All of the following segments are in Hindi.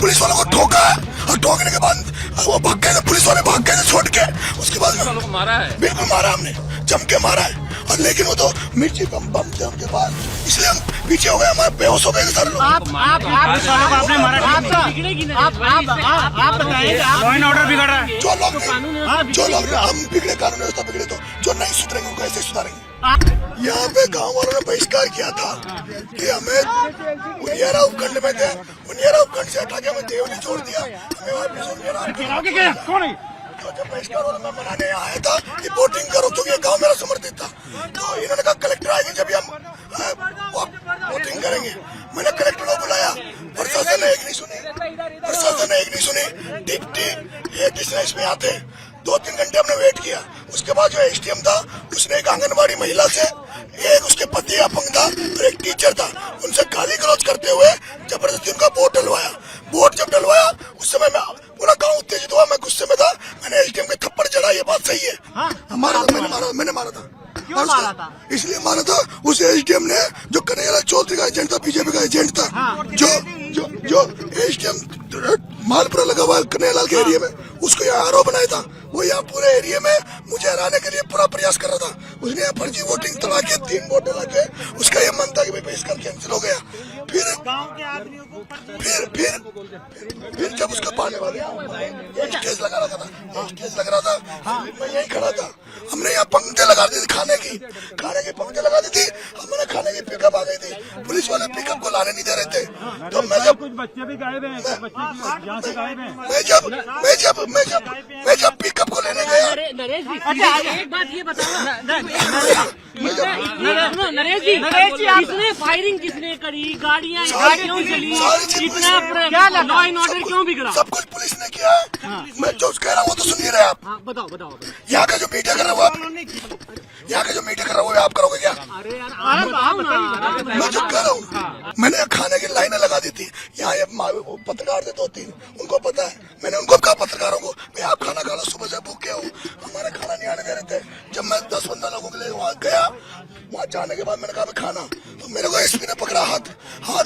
पुलिस वालों को ठोका और ठोकने के बाद वो भाग गए, पुलिस वाले भाग गए छोड़ के। उसके बाद मारा है, बिल्कुल मारा, हमने जम के मारा है। और लेकिन वो तो मिर्ची बम थे उनके पास, इसलिए हम पीछे हो गए, हमारे बेहोश हो गए सर लोग। आपने मारा, आप बताइए, लॉ एंड ऑर्डर बिगड़ रहा है। जो लोग हम बिगड़े, कानून व्यवस्था बिगड़े, तो जो नहीं सुधरेंगे उनको ऐसे सुधारेंगे। यहाँ पे गांव वालों ने बहिष्कार किया था कि हमें उनियारा उपखंड में थे, उनियारा उपखंड से हटा के हमें देवली छोड़ दिया, हमें वापस तो जब बहिष्कार वाला मैं मनाने आया था कि वोटिंग करो क्योंकि ये गांव मेरा समर्थित था, तो इन्होंने कहा कलेक्टर आएंगे जब हम वोटिंग करेंगे। मैंने कलेक्टर को बुलाया, प्रशासन ने एक नहीं सुनी, डिप्टी एक इसमें आते 2-3 घंटे हमने वेट किया। उसके बाद जो एसडीएम था उसने एक आंगनबाड़ी महिला से, एक उसके पति अपंग था और एक टीचर था, उनसे गाली गलौज करते हुए जबरदस्ती उनका वोट डलवाया। वोट जब डलवाया उस समय मैं पूरा गांव उत्तेजित हुआ, मैं गुस्से में था, मैंने एसडीएम के थप्पड़ चढ़ा। ये बात सही है, मैंने मारा था। क्यों मारा था? इसलिए मारा था, उस एसडीएम ने जो कन्हैया चौधरी का एजेंट था, बीजेपी का एजेंट था, जो एसडीएम मालपुरा लगा हुआ कन्हैयालाल के एरिया में, उसको यहाँ आरोप बनाया था। वो यहाँ पूरे एरिया में मुझे हराने के लिए पूरा प्रयास कर रहा था। उसने यहाँ फर्जी वोटिंग तड़ा के 3 वोट डला के उसका ये मन था कि भाई बहिष्कार कैंसिल हो गया। फिर जब उसका पाने वाले स्टेज लगा रहा था, मैं यही खड़ा था, हमने यहाँ पंक्ति लगा दी थी, खाने की पंक्ति लगा दी थी, हमने खाने की पिकअप आ गई थी, पुलिस वाले पिकअप को लाने नहीं दे रहे थे। तो मैं जब कुछ बच्चे भी गायब हैं, मैं जब पिकअप को लेने गया, एक बात ये बताओ नरेश जी, किसने फायरिंग किसने करी, गाड़ियाँ क्यों चली, इतना लॉ एंड ऑर्डर क्यों बिगड़ा? सब कुछ पुलिस ने किया है। मैं जो कह रहा हूँ वो तो सुनिए रहे आप। बताओ। यहाँ का जो मीडिया कर रहा है वो आप करोगे क्या? अरे यार मैं जो कह रहा हूँ, मैंने खाने की लाइनें लगा दी थी यहाँ, पत्रकार थे 2-3, उनको पता है। मैंने उनको कहा पत्रकारों को, भाई आप खाना खा लो, सुबह से भूखे हो, हमारे खाना नहीं आने दे रहे थे। जब मैं 10-15 लोगों के लिए वहाँ गया, वहाँ जाने के बाद मैंने कहा खाना, तो मेरे को एसपी ने पकड़ा, हाथ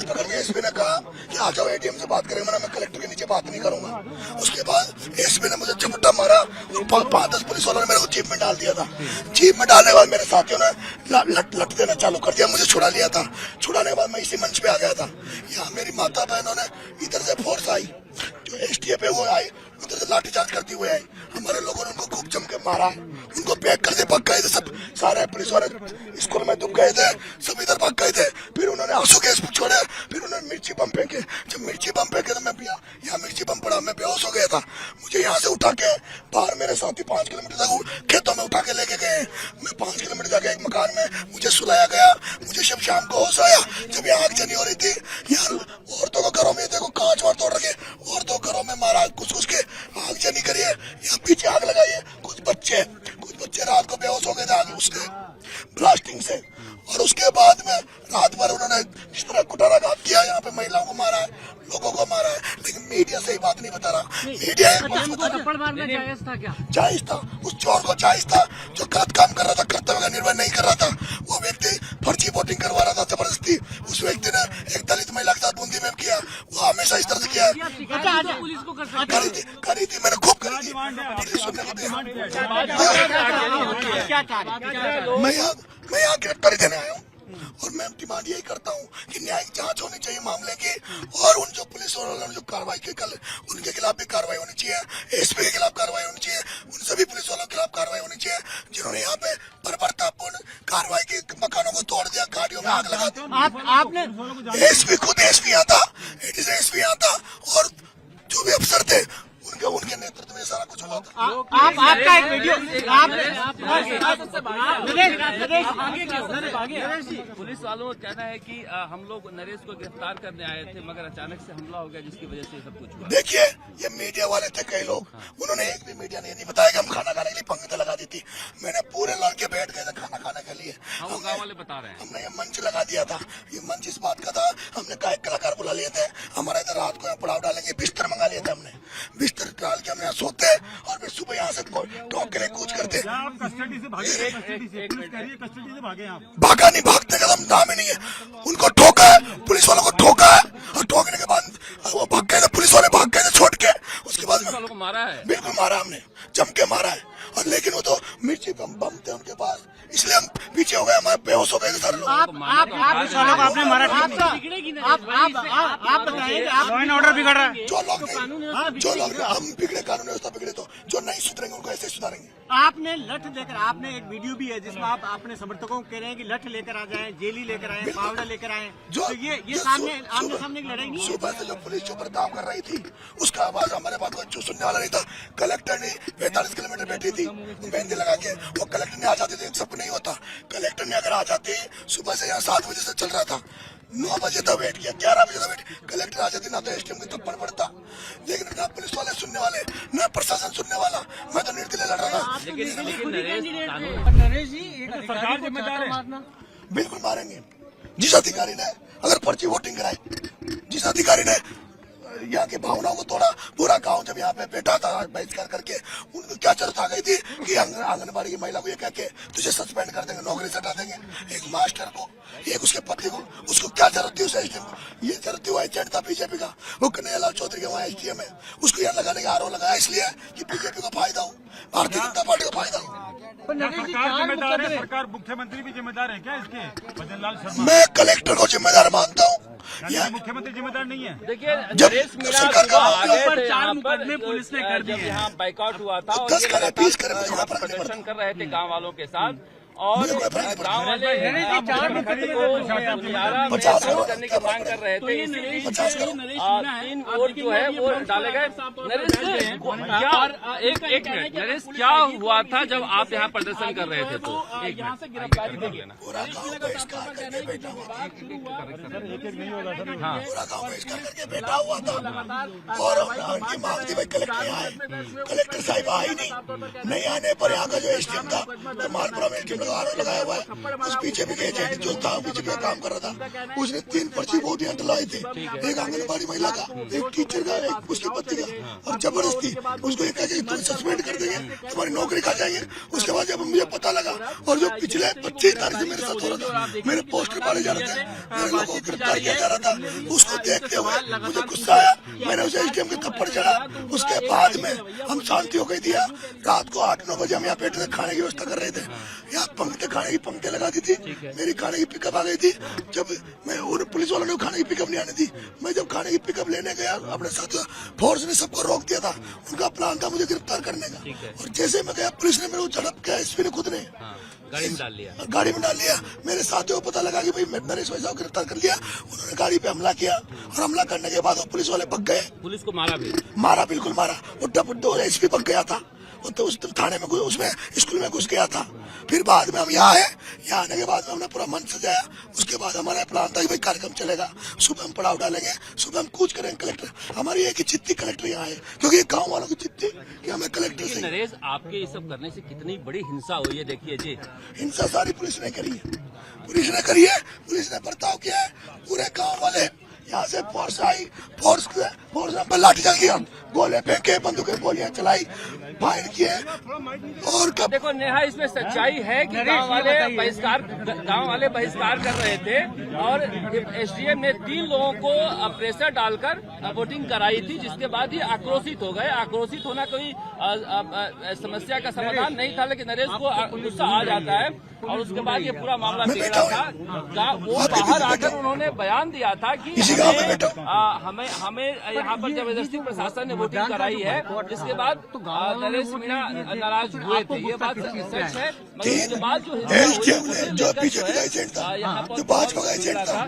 पकड़ के एसपी ने कहा कि आ जाओ एटीएम से बात करेंगे। मैं कलेक्टर के नीचे बात नहीं करूंगा। उसके बाद एसपी ने मुझे झपट्टा मारा, 5-10 पुलिस वालों ने मेरे को जीप में डाल दिया था। जीप में डालने के बाद मेरे साथियों ने लट देना चालू कर दिया, मुझे छुड़ा लिया था। छुड़ाने के बाद मैं इसी मंच पे आ गया था। यहाँ मेरी माता बहनों ने इधर से फोर्स आई, जो एसटीएफ है वो आई, उधर से लाठीचार्ज करती हुए आई। हमारे लोगों ने उनको खूब जम के मारा, उनको पैक करके भाग गए थे। सब सारे पुलिस वाले स्कूल में दुब गए थे, सब इधर भाग गए थे। फिर उन्होंने आंसू गैस छोड़े, फिर उन्होंने मिर्ची बम फेंके। जब मिर्ची बम फेंके तो मैं यहाँ मिर्ची बम पड़ा, मैं बेहोश हो गया था। मुझे यहाँ से उठा के बाहर मेरे साथी 5 किलोमीटर तक खेतों में उठा के लेके गए। मैं 5 किलोमीटर जाके एक मकान में मुझे सुलाया गया। मुझे जब शाम को होश आया, जब यहाँ आग जनी हो रही थी, यहाँ औरतों को घरों में देखो कांच वार तोड़ रखे, औरतों घरों में मारा, कुछ के आग जनी करिए, यहाँ पीछे आग लगाई है। कुछ बच्चे रात को बेहोश हो गए थे आग उसके ब्लास्टिंग से। और उसके बाद में रात भर उन्होंने जिस तरह कुटाराघात किया, यहाँ पे महिलाओं को मारा है, लोगों को मारा है, लेकिन मीडिया सही बात नहीं बता रहा। मीडिया थप्पड़ मारना जायज था क्या? जायज था, उस चोर को जायज था जो गलत काम कर रहा था, कर्तव्य का निर्वहन नहीं कर रहा था। वो व्यक्ति फर्जी वोटिंग करवा रहा था जबरदस्ती। उस व्यक्ति ने एक दलित महिला के साथ बूंदी में किया, वो हमेशा इस तरह से किया पुलिस को करी थी, मैंने खूब करी थी। मैं यहाँ गिरफ्तारी देने आया हूँ और मैं डिमांड यही करता हूँ कि न्यायिक जांच होनी चाहिए मामले की, और उन जो पुलिस वालों ने जो कार्रवाई की कल, उनके खिलाफ भी कार्रवाई होनी चाहिए। एसपी के खिलाफ कार्रवाई होनी चाहिए, उन सभी पुलिस वालों के खिलाफ कार्रवाई होनी चाहिए जिन्होंने यहाँ पे बर्बरतापूर्ण कार्रवाई की, मकानों को तोड़ दिया, गाड़ियों में आग लगा दी। आपने एसपी खुद एसपी आता, एसपी आता, और जो भी अफसर थे उनके नेतृत्व में सारा कुछ हुआ था। आपका एक वीडियो पुलिस वालों का कहना है कि हम लोग नरेश को गिरफ्तार करने आए थे, मगर अचानक से हमला हो गया, जिसकी वजह से सब कुछ हुआ। देखिए, ये मीडिया वाले थे कई लोग, उन्होंने एक भी मीडिया ने नहीं बताया कि हम खाना खाने के लिए पंक्ति लगा दी थी। मैंने पूरे लड़के बैठ गए थे खाना खाने के लिए। वो गाँव वाले बता रहे हैं, हमने ये मंच लगा दिया था। ये मंच इस बात का था, हमने गायक कलाकार बुला लिए थे, हमारे इधर रात को यहाँ पड़ाव डालेंगे, बिस्तर मंगा लिए थे हमने, बिस्तर डाल के हम यहाँ सोते और फिर सुबह यहाँ से टॉक के लिए कूच करते। कस्टडी से भागे आप? भागा नहीं, भागने का दम नाम ही नहीं है। उनको ठोका है, पुलिस वालों को ठोका है, और ठोकने के बाद वो भाग गए थे, पुलिस वाले बिगड़ेगी नरेश भाई, इससे आप बताइए आप लॉ एंड ऑर्डर बिगड़ रहा है। जो लोग हम बिगड़े, कानून व्यवस्था बिगड़े तो जो नहीं सुधरेंगे उनको ऐसे सुधारेंगे। आपने लठ लेकर, आपने एक वीडियो भी है जिसमें आप अपने समर्थकों को कह रहे हैं कि लठ लेकर आ जाएं, जेली लेकर आए, पावडर लेकर आए, तो ये सामने आमने सामने की लड़ाई नहीं है। सुबह से जो पुलिस जो बर्ताव कर रही थी उसका आवाज हमारे बात को जो सुनने वाला नहीं था। कलेक्टर ने 45 किलोमीटर बैठी थी मेहंदी लगा के, वो कलेक्टर ने आ जाती थी, सब नहीं होता। कलेक्टर ने अगर आ जाती, सुबह से यहाँ 7 बजे से चल रहा था, 9 बजे तक वेट किया, 11 बजे तक वेट, कलेक्टर आ जाती ना तो एसडीएम की थप्पड़ पड़ता। लेकिन ना पुलिस वाले सुनने वाले, ना प्रशासन सुनने वाला। मैं तो निर्दलीय लड़ रहा था। नरेश जी सरकार जिम्मेदार है। बिल्कुल मारेंगे। जिस अधिकारी ने अगर पर्ची वोटिंग कराई, जिस अधिकारी ने यहाँ की भावनाओं को तोड़ा, पूरा गांव जब यहाँ पे बैठा था बहिष्कार करके, उनको क्या जरूरत आ गई थी कि आंगनबाड़ी की महिला को ये कह के तुझे सस्पेंड कर देंगे, नौकरी से हटा देंगे। एक मास्टर को, एक उसके पति को, उसको क्या जरूरत थी उस एसडीएम को? ये जरूरत थी, वो एजेंट था बीजेपी का, वो कन्हैयालाल चौधरी का वहाँ एसडीएम है, उसको यहाँ लगाने का आरोप लगाया इसलिए कि बीजेपी को फायदा हो, भारतीय जनता पार्टी को फायदा हो। सरकार जिम्मेदार है, सरकार मुख्यमंत्री भी जिम्मेदार है क्या इसके? भजन लाल शर्मा, मैं कलेक्टर को जिम्मेदार मानता हूँ। मुख्यमंत्री जिम्मेदार नहीं है। देखिए जब नरेश मीणा सरकार का आ गए ऊपर थे 4 यहाँ पर, मुकदमे पुलिस ने कर दिए जब हैं। यहाँ बाइकआउट हुआ था और 10 ये करे, लगातार 20 करे, मुझे यहाँ फर्क नहीं प्रदर्शन पड़ता। कर रहे थे गांव वालों के साथ, और मुझे कोई फर्क नहीं पड़ता। गांव वाले सुनियारा में 50 शामिल करने की मांग कर रहे थे। इसीलिए 50 करो। 3 वोट जो है वो डाले गए। नरेश क्या एक मिनट, नरेश क्या हुआ था जब आप यहाँ प्रदर्शन कर रहे थे? तो यहाँ से गिरफ्तारी देख लेना। पूरा गांव बहिष्कार करके बैठा हुआ था, पूरा गांव बहिष्कार करके बैठा हुआ था और उनकी मांग थी भाई कलेक्टर यहाँ आए। कलेक्टर साहिब आई नहीं आने पर यहाँ का जो एसडीएम था, तो मालपुरा में एसडीएम आरोप लगाया हुआ है, उस बीजेपी के एजेंट जो था, बीजेपी का काम कर रहा था, उसने 3 पर्ची वोट यहाँ डलवाए थे, एक आंगनबाड़ी महिला का, एक टीचर का, एक उसकी पति का, और जबरदस्ती उसको एक सस्पेंड कर देंगे, तुम्हारी नौकरी खा जाएंगे। उसके बाद जब मुझे पता लगा, और जो पिछले 25 तारीख से मेरे साथ हो रहा था, मेरे पोस्टर मारे जा रहे थे, मेरे लोगों को गिरफ्तार किया जा रहा था, उसको देखते हुए मुझे गुस्सा आया, मैंने उसे एसडीएम के थप्पड़ चढ़ा। उसके बाद में हम शांति हो गई थी। रात को 8-9 बजे हम यहाँ बैठे थे, खाने की व्यवस्था कर रहे थे, यहाँ पंक्ति खाने की पंक्ति लगा दी थी, मेरी खाने की पिकअप आ गई थी। जब मैं और पुलिस वालों ने खाने की पिकअप नहीं आनी थी, मैं जब खाने की पिकअप लेने गया अपने साथ, फोर्स ने सबको रोक दिया था। उनका प्लान था मुझे गिरफ्तार करने का, और जैसे मैं गया पुलिस ने मेरे को झड़प किया, एसपी ने खुद ने गाड़ी में डाल लिया। मेरे साथियों को पता लगा कि भाई नरेश भाई साहब गिरफ्तार कर लिया, उन्होंने गाड़ी पे हमला किया, और हमला करने के बाद वो पुलिस वाले भग गए। पुलिस को मारा भी? मारा, बिल्कुल मारा। वो एसपी भग गया था, वो तो उस थाने में उसमें स्कूल में घुस गया था। फिर बाद में हम यहाँ आए, यहाँ आने के बाद में हमने पूरा मन सजाया। उसके बाद हमारा प्लान था कि भाई कार्यक्रम चलेगा, सुबह हम पड़ाव डालेंगे, सुबह हम कूच करेंगे कलेक्टर। हमारी एक ही चिट्ठी कलेक्टर यहाँ आए, क्योंकि ये गाँव वालों की चिट्ठी कि हमें कलेक्टर से। नरेश आपके ये सब करने से कितनी बड़ी हिंसा हुई है, देखिए जी। हिंसा सारी पुलिस ने करी है, पुलिस ने करी है, पुलिस ने बर्ताव किया है। पूरे गाँव वाले यहाँ से फोर्स आई, फोर्स ने लाठीचार्ज किया, गोले फेंके, बंदूकें गोलियां चलाई, फायर किए। और कब देखो नेहा, इसमें सच्चाई है कि गांव वाले बहिष्कार कर रहे थे, और एसडीएम ने 3 लोगों को प्रेशर डालकर वोटिंग कराई थी, जिसके बाद ही आक्रोशित हो गए। आक्रोशित होना कोई समस्या का समाधान नहीं था, लेकिन नरेश को गुस्सा आ जाता है, और उसके बाद ये पूरा मामला बिगड़ा था। वो बाहर आकर उन्होंने बयान दिया था कि हमें यहाँ पर जबरदस्ती प्रशासन ने वोटिंग कराई है, जिसके बाद नरेश मीणा नाराज हुए थे। ये बात सच है, मगर उसके बाद जो बीजेपी का एजेंट था, जो भाजपा का एजेंट था,